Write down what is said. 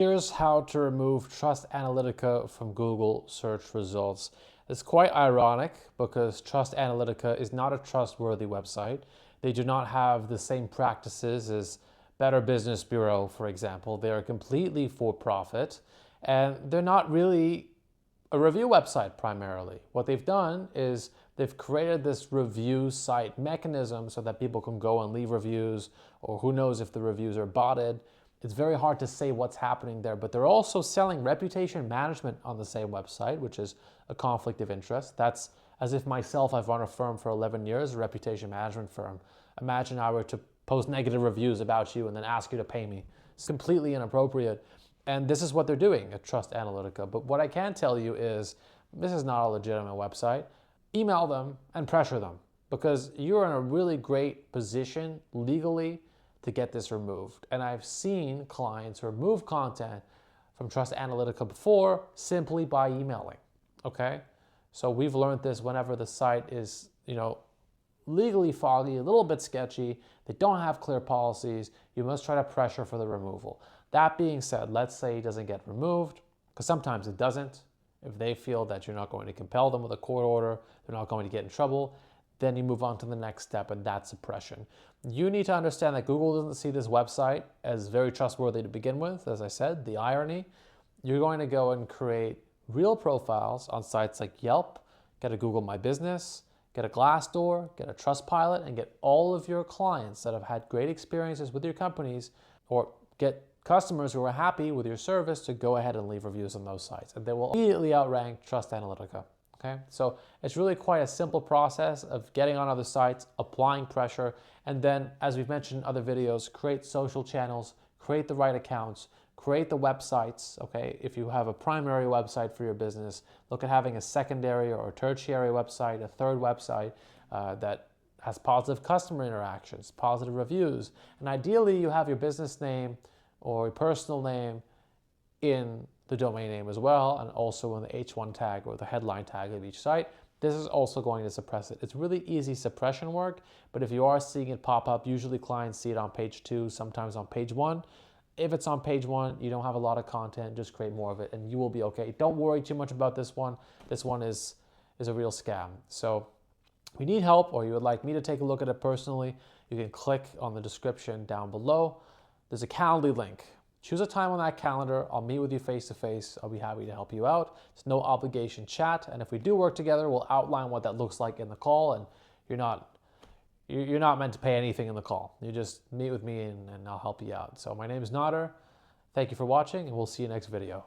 Here's how to remove TrustAnalytica from Google search results. It's quite ironic because TrustAnalytica is not a trustworthy website. They do not have the same practices as Better Business Bureau, for example. They are completely for profit and they're not really a review website primarily. What they've done is they've created this review site mechanism so that people can go and leave reviews, or who knows if the reviews are botted. It's very hard to say what's happening there, but they're also selling reputation management on the same website, which is a conflict of interest. That's as if myself, I've run a firm for 11 years, a reputation management firm. Imagine I were to post negative reviews about you and then ask you to pay me. It's completely inappropriate. And this is what they're doing at TrustAnalytica. But what I can tell you is this is not a legitimate website. Email them and pressure them because you're in a really great position legally to get this removed. And I've seen clients remove content from TrustAnalytica before simply by emailing, okay? So we've learned this whenever the site is, legally foggy, a little bit sketchy, they don't have clear policies, you must try to pressure for the removal. That being said, let's say it doesn't get removed, because sometimes it doesn't. If they feel that you're not going to compel them with a court order, they're not going to get in trouble, then you move on to the next step, and that's suppression. You need to understand that Google doesn't see this website as very trustworthy to begin with. As I said, the irony, you're going to go and create real profiles on sites like Yelp, get a Google My Business, get a Glassdoor, get a Trustpilot, and get all of your clients that have had great experiences with your companies, or get customers who are happy with your service to go ahead and leave reviews on those sites. And they will immediately outrank TrustAnalytica. Okay, so it's really quite a simple process of getting on other sites, applying pressure, and then, as we've mentioned in other videos, create social channels, create the right accounts, create the websites. Okay, if you have a primary website for your business, look at having a secondary or a tertiary website, a third website that has positive customer interactions, positive reviews, and ideally you have your business name or your personal name in the domain name as well, and also in the H1 tag or the headline tag of each site. This is also going to suppress it. It's really easy suppression work, but if you are seeing it pop up, usually clients see it on page 2, sometimes on page 1. If it's on page 1, you don't have a lot of content, just create more of it and you will be okay. Don't worry too much about this one. This one is a real scam. So if you need help or you would like me to take a look at it personally, you can click on the description down below. There's a Calendly link. Choose a time on that calendar. I'll meet with you face to face. I'll be happy to help you out. It's no obligation chat. And if we do work together, we'll outline what that looks like in the call. And you're not meant to pay anything in the call. You just meet with me and I'll help you out. So my name is Nader. Thank you for watching and we'll see you next video.